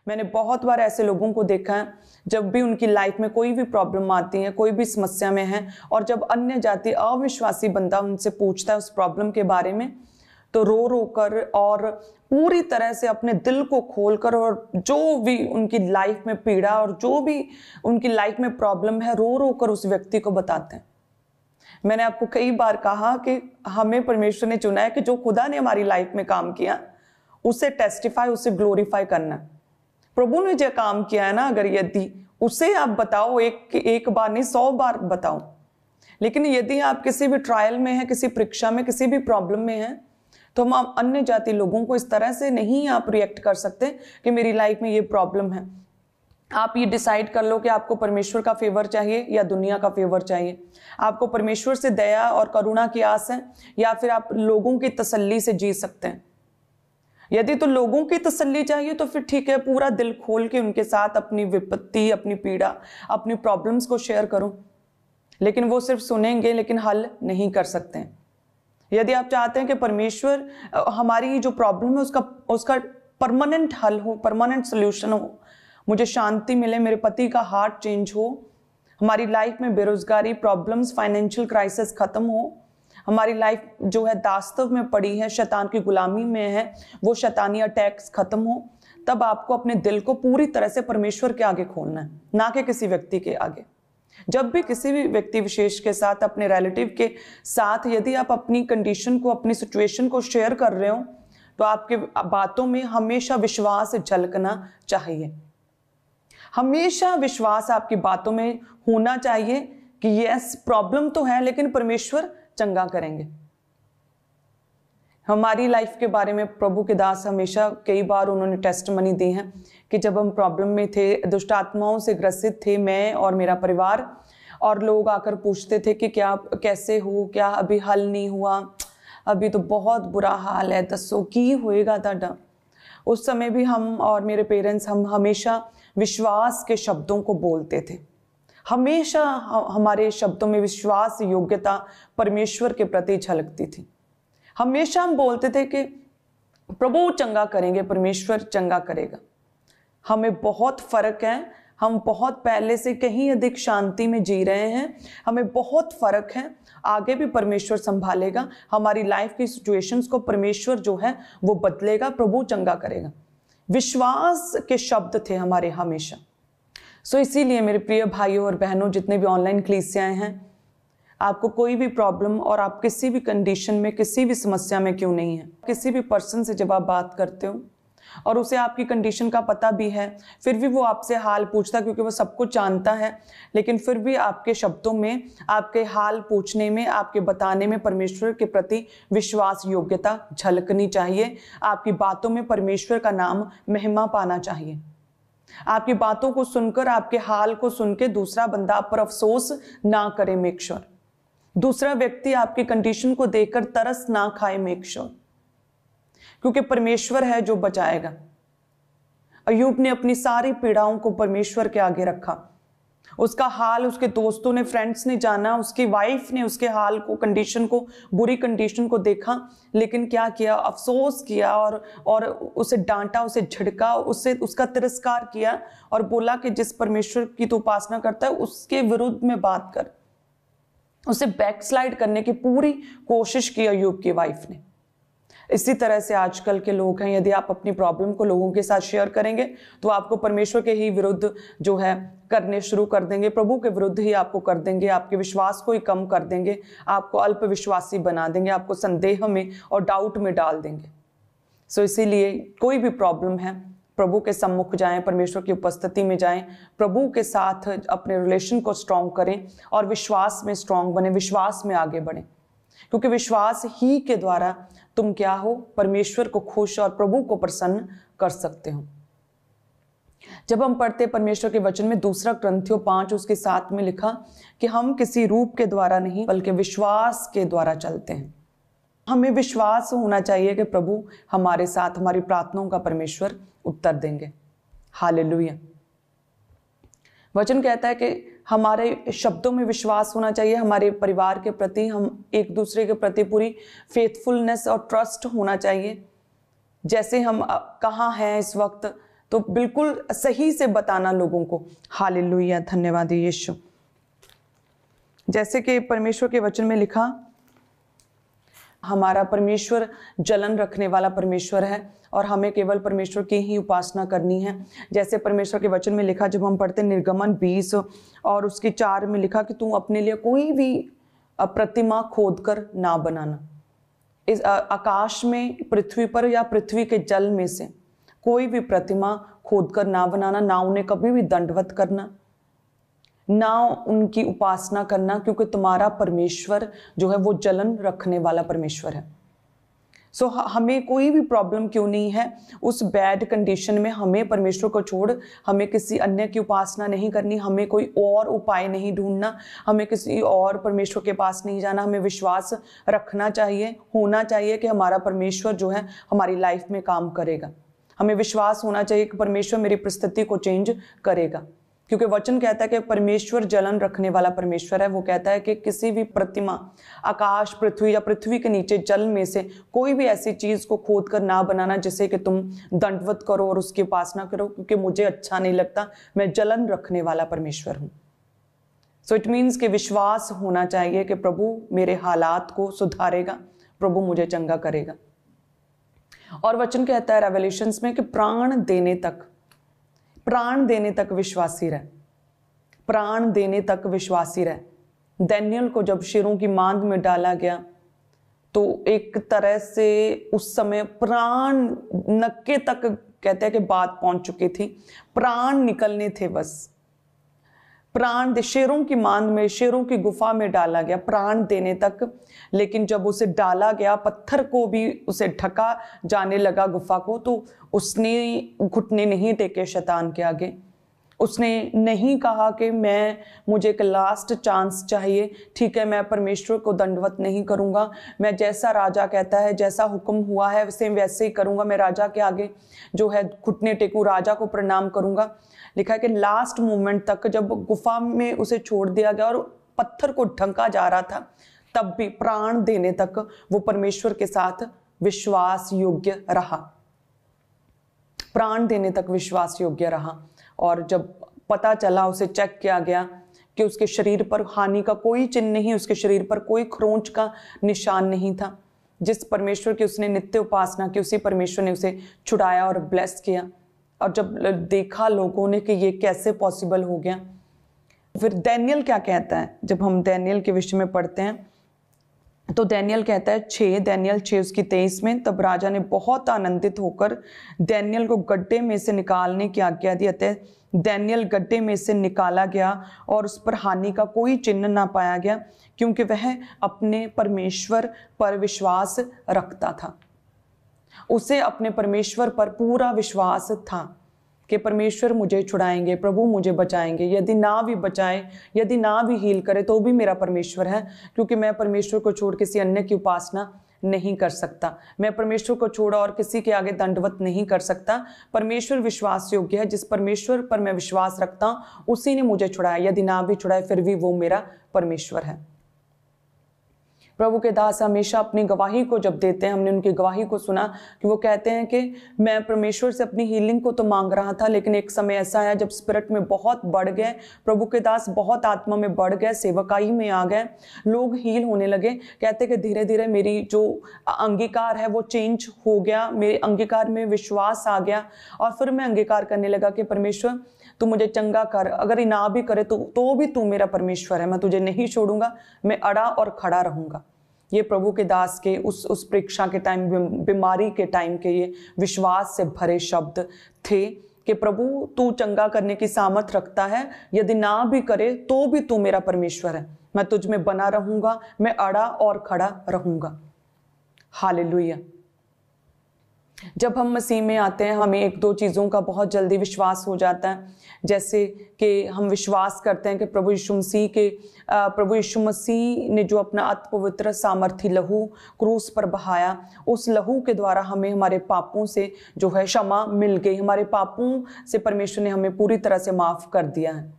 मैंने बहुत बार ऐसे लोगों को देखा है, जब भी उनकी लाइफ में कोई भी प्रॉब्लम आती है, कोई भी समस्या में है, और जब अन्य जाति अविश्वासी बंदा उनसे पूछता है उस प्रॉब्लम के बारे में, तो रो रो कर और पूरी तरह से अपने दिल को खोलकर और जो भी उनकी लाइफ में पीड़ा और जो भी उनकी लाइफ में प्रॉब्लम है, रो रो कर उस व्यक्ति को बताते हैं। मैंने आपको कई बार कहा कि हमें परमेश्वर ने चुना है कि जो खुदा ने हमारी लाइफ में काम किया उसे टेस्टिफाई, उसे ग्लोरीफाई करना। प्रभु ने जो काम किया है ना, अगर यदि उसे आप बताओ, एक बार नहीं 100 बार बताओ। लेकिन यदि आप किसी भी ट्रायल में हैं, किसी परीक्षा में, किसी भी प्रॉब्लम में हैं, तो हम अन्य जाति लोगों को इस तरह से नहीं आप रिएक्ट कर सकते कि मेरी लाइफ में ये प्रॉब्लम है। आप ये डिसाइड कर लो कि आपको परमेश्वर का फेवर चाहिए या दुनिया का फेवर चाहिए। आपको परमेश्वर से दया और करुणा की आस है या फिर आप लोगों की तसल्ली से जी सकते हैं। यदि तो लोगों की तसल्ली चाहिए तो फिर ठीक है, पूरा दिल खोल के उनके साथ अपनी विपत्ति, अपनी पीड़ा, अपनी प्रॉब्लम्स को शेयर करो। लेकिन वो सिर्फ सुनेंगे लेकिन हल नहीं कर सकते हैं। यदि आप चाहते हैं कि परमेश्वर हमारी जो प्रॉब्लम है उसका परमानेंट हल हो, परमानेंट सोल्यूशन हो, मुझे शांति मिले, मेरे पति का हार्ट चेंज हो, हमारी लाइफ में बेरोजगारी, प्रॉब्लम्स, फाइनेंशियल क्राइसिस खत्म हो, हमारी लाइफ जो है दास्तव में पड़ी है, शैतान की गुलामी में है, वो शैतानी अटैक्स खत्म हो, तब आपको अपने दिल को पूरी तरह से परमेश्वर के आगे खोलना है, ना कि किसी व्यक्ति के आगे। जब भी किसी भी व्यक्ति विशेष के साथ, अपने रिलेटिव के साथ यदि आप अपनी कंडीशन को, अपनी सिचुएशन को शेयर कर रहे हो, तो आपके बातों में हमेशा विश्वास झलकना चाहिए। हमेशा विश्वास आपकी बातों में होना चाहिए कि यस, प्रॉब्लम तो है लेकिन परमेश्वर चंगा करेंगे। हमारी लाइफ के बारे में प्रभु के दास हमेशा कई बार उन्होंने टेस्टमनी दी है कि जब हम प्रॉब्लम में थे, दुष्ट आत्माओं से ग्रसित थे, मैं और मेरा परिवार, और लोग आकर पूछते थे कि क्या, कैसे हो, क्या अभी हल नहीं हुआ, अभी तो बहुत बुरा हाल है, दसो की होएगा ताड़ा। उस समय भी हम और मेरे पेरेंट्स, हम हमेशा विश्वास के शब्दों को बोलते थे। हमेशा हमारे शब्दों में विश्वास योग्यता परमेश्वर के प्रति झलकती थी। हमेशा हम बोलते थे कि प्रभु चंगा करेंगे, परमेश्वर चंगा करेगा। हमें बहुत फर्क है, हम बहुत पहले से कहीं अधिक शांति में जी रहे हैं, हमें बहुत फर्क है। आगे भी परमेश्वर संभालेगा, हमारी लाइफ की सिचुएशंस को परमेश्वर जो है वो बदलेगा, प्रभु चंगा करेगा। विश्वास के शब्द थे हमारे हमेशा। सो इसीलिए मेरे प्रिय भाइयों और बहनों, जितने भी ऑनलाइन कलीसियाएं हैं, आपको कोई भी प्रॉब्लम और आप किसी भी कंडीशन में, किसी भी समस्या में क्यों नहीं है, किसी भी पर्सन से जब आप बात करते हो और उसे आपकी कंडीशन का पता भी है, फिर भी वो आपसे हाल पूछता, क्योंकि वो सब कुछ जानता है, लेकिन फिर भी आपके शब्दों में, आपके हाल पूछने में, आपके बताने में परमेश्वर के प्रति विश्वास योग्यता झलकनी चाहिए। आपकी बातों में परमेश्वर का नाम महिमा पाना चाहिए। आपकी बातों को सुनकर, आपके हाल को सुन के दूसरा बंदा आप पर अफसोस ना करे, मेक श्योर। दूसरा व्यक्ति आपकी कंडीशन को देखकर तरस ना खाए, मेक श्योर, क्योंकि परमेश्वर है जो बचाएगा। अय्यूब ने अपनी सारी पीड़ाओं को परमेश्वर के आगे रखा। उसका हाल उसके दोस्तों ने, फ्रेंड्स ने जाना, उसकी वाइफ ने उसके हाल को, कंडीशन को, बुरी कंडीशन को देखा, लेकिन क्या किया, अफसोस किया और उसे डांटा, उसे झिड़का, उसका तिरस्कार किया और बोला कि जिस परमेश्वर की तू उपासना करता है उसके विरुद्ध में बात कर। उसे बैकस्लाइड करने की पूरी कोशिश की अय्यूब की वाइफ ने। इसी तरह से आजकल के लोग हैं, यदि आप अपनी प्रॉब्लम को लोगों के साथ शेयर करेंगे तो आपको परमेश्वर के ही विरुद्ध जो है करने शुरू कर देंगे, प्रभु के विरुद्ध ही आपको कर देंगे, आपके विश्वास को ही कम कर देंगे, आपको अल्प विश्वासी बना देंगे, आपको संदेह में और डाउट में डाल देंगे। सो इसीलिए कोई भी प्रॉब्लम है, प्रभु के सम्मुख जाएं, परमेश्वर की उपस्थिति में जाएं, प्रभु के साथ अपने रिलेशन को स्ट्रॉन्ग करें और विश्वास में स्ट्रॉन्ग बने, विश्वास में आगे बढ़ें, क्योंकि विश्वास ही के द्वारा तुम क्या हो, परमेश्वर को खुश और प्रभु को प्रसन्न कर सकते हो। जब हम पढ़ते परमेश्वर के वचन में 2 कुरिन्थियों 5 उसके 7 में लिखा कि हम किसी रूप के द्वारा नहीं बल्कि विश्वास के द्वारा चलते हैं। हमें विश्वास होना चाहिए कि प्रभु हमारे साथ, हमारी प्रार्थनाओं का परमेश्वर उत्तर देंगे। हालेलुया। वचन कहता है कि हमारे शब्दों में विश्वास होना चाहिए, हमारे परिवार के प्रति, हम एक दूसरे के प्रति पूरी फेथफुलनेस और ट्रस्ट होना चाहिए। जैसे हम कहाँ हैं इस वक्त, तो बिल्कुल सही से बताना लोगों को। हालेलुया, धन्यवाद यीशु। जैसे कि परमेश्वर के वचन में लिखा, हमारा परमेश्वर जलन रखने वाला परमेश्वर है और हमें केवल परमेश्वर की ही उपासना करनी है। जैसे परमेश्वर के वचन में लिखा, जब हम पढ़ते निर्गमन 20 और उसकी 4 में लिखा कि तू अपने लिए कोई भी प्रतिमा खोद कर ना बनाना। इस आकाश में, पृथ्वी पर या पृथ्वी के जल में से कोई भी प्रतिमा खोद कर ना बनाना, ना उन्हें कभी भी दंडवत करना, ना उनकी उपासना करना, क्योंकि तुम्हारा परमेश्वर जो है वो जलन रखने वाला परमेश्वर है। सो हमें कोई भी प्रॉब्लम क्यों नहीं है, उस बैड कंडीशन में हमें परमेश्वर को छोड़ हमें किसी अन्य की उपासना नहीं करनी, हमें कोई और उपाय नहीं ढूंढना, हमें किसी और परमेश्वर के पास नहीं जाना। हमें विश्वास रखना चाहिए, होना चाहिए कि हमारा परमेश्वर जो है हमारी लाइफ में काम करेगा। हमें विश्वास होना चाहिए कि परमेश्वर मेरी परिस्थिति को चेंज करेगा, क्योंकि वचन कहता है कि परमेश्वर जलन रखने वाला परमेश्वर है। वो कहता है कि किसी भी प्रतिमा, आकाश, पृथ्वी या पृथ्वी के नीचे जल में से कोई भी ऐसी चीज को खोद कर ना बनाना जिसे कि तुम दंडवत करो और उसकी उपासना करो, क्योंकि मुझे अच्छा नहीं लगता। मैं जलन रखने वाला परमेश्वर हूं। सो इट मीन्स कि विश्वास होना चाहिए कि प्रभु मेरे हालात को सुधारेगा, प्रभु मुझे चंगा करेगा। और वचन कहता है रेवलेशंस में कि प्राण देने तक विश्वासी रहे, प्राण देने तक विश्वासी रहे। दानियेल को जब शेरों की मांद में डाला गया तो एक तरह से उस समय प्राण नक्के तक, कहते हैं कि बात पहुंच चुकी थी, प्राण निकलने थे बस। प्राण शेरों की मांद में, शेरों की गुफा में डाला गया प्राण देने तक। लेकिन जब उसे डाला गया, पत्थर को भी उसे ढका जाने लगा गुफा को, तो उसने घुटने नहीं टेके शैतान के आगे। उसने नहीं कहा कि मुझे एक लास्ट चांस चाहिए, ठीक है मैं परमेश्वर को दंडवत नहीं करूंगा, मैं जैसा राजा कहता है, जैसा हुक्म हुआ है वैसे ही करूंगा, मैं राजा के आगे जो है घुटने टेकूं, राजा को प्रणाम करूंगा। लिखा है कि लास्ट मोमेंट तक जब गुफा में उसे छोड़ दिया गया और पत्थर को ढंका जा रहा था, तब भी प्राण देने तक वो परमेश्वर के साथ विश्वास योग्य रहा, प्राण देने तक विश्वास योग्य रहा। और जब पता चला, उसे चेक किया गया कि उसके शरीर पर हानि का कोई चिन्ह नहीं, उसके शरीर पर कोई खरोंच का निशान नहीं था। जिस परमेश्वर की उसने नित्य उपासना की, उसी परमेश्वर ने उसे छुड़ाया और ब्लेस किया। और जब देखा लोगों ने कि ये कैसे पॉसिबल हो गया, फिर दानियेल क्या कहता है। जब हम दानियेल के विषय में पढ़ते हैं तो दानियेल कहता है दानियेल 6 उसकी 23 में, तब राजा ने बहुत आनंदित होकर दानियेल को गड्ढे में से निकालने की आज्ञा दी। अतः दानियेल गड्ढे में से निकाला गया और उस पर हानि का कोई चिन्ह ना पाया गया, क्योंकि वह अपने परमेश्वर पर विश्वास रखता था। उसे अपने परमेश्वर पर पूरा विश्वास था कि परमेश्वर मुझे छुड़ाएंगे, प्रभु मुझे बचाएंगे। यदि ना भी बचाए, यदि ना भी हील करे, तो भी मेरा परमेश्वर है, क्योंकि मैं परमेश्वर को छोड़ किसी अन्य की उपासना नहीं कर सकता। मैं परमेश्वर को छोड़ और किसी के आगे दंडवत नहीं कर सकता। परमेश्वर विश्वास योग्य है। जिस परमेश्वर पर मैं विश्वास रखता हूँ उसी ने मुझे छुड़ाया। यदि ना भी छुड़ाए फिर भी वो मेरा परमेश्वर है। प्रभु के दास हमेशा अपनी गवाही को जब देते हैं, हमने उनकी गवाही को सुना कि वो कहते हैं कि मैं परमेश्वर से अपनी हीलिंग को तो मांग रहा था, लेकिन एक समय ऐसा आया जब स्पिरिट में बहुत बढ़ गए, प्रभु के दास बहुत आत्मा में बढ़ गए, सेवकाई में आ गए, लोग हील होने लगे। कहते कि धीरे धीरे मेरी जो अंगीकार है वो चेंज हो गया, मेरे अंगीकार में विश्वास आ गया और फिर मैं अंगीकार करने लगा कि परमेश्वर तू मुझे चंगा कर, अगर ना भी करे तो भी तू मेरा परमेश्वर है, मैं तुझे नहीं छोड़ूंगा, मैं अड़ा और खड़ा रहूंगा। ये प्रभु के दास के उस परीक्षा के टाइम, बीमारी के टाइम के ये विश्वास से भरे शब्द थे कि प्रभु तू चंगा करने की सामर्थ रखता है, यदि ना भी करे तो भी तू मेरा परमेश्वर है, मैं तुझ में बना रहूंगा, मैं अड़ा और खड़ा रहूंगा। हालेलुया। जब हम मसीह में आते हैं हमें एक दो चीज़ों का बहुत जल्दी विश्वास हो जाता है, जैसे कि हम विश्वास करते हैं कि प्रभु यीशु मसीह ने जो अपना अति पवित्र सामर्थी लहू क्रूस पर बहाया, उस लहू के द्वारा हमें हमारे पापों से जो है क्षमा मिल गई, हमारे पापों से परमेश्वर ने हमें पूरी तरह से माफ़ कर दिया है।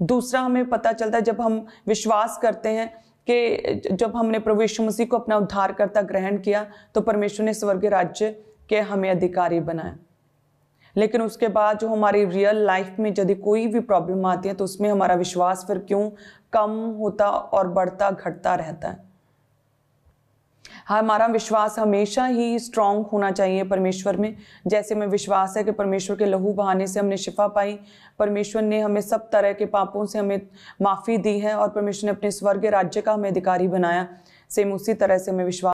दूसरा हमें पता चलता है जब हम विश्वास करते हैं कि जब हमने प्रभु यीशु मसीह को अपना उद्धारकर्ता ग्रहण किया तो परमेश्वर ने स्वर्गीय राज्य के हमें अधिकारी बनाया। लेकिन उसके बाद जो हमारी रियल लाइफ में यदि कोई भी प्रॉब्लम आती है तो उसमें हमारा विश्वास फिर क्यों कम होता और बढ़ता घटता रहता है। हमारा विश्वास हमेशा ही स्ट्रांग होना चाहिए परमेश्वर में। जैसे हमें विश्वास है कि परमेश्वर के लहू बहाने से हमने शिफा पाई, परमेश्वर ने हमें सब तरह के पापों से हमें माफ़ी दी है और परमेश्वर ने अपने स्वर्ग राज्य का हमें अधिकारी बनाया। सेम उसी तरह से हमें विश्वास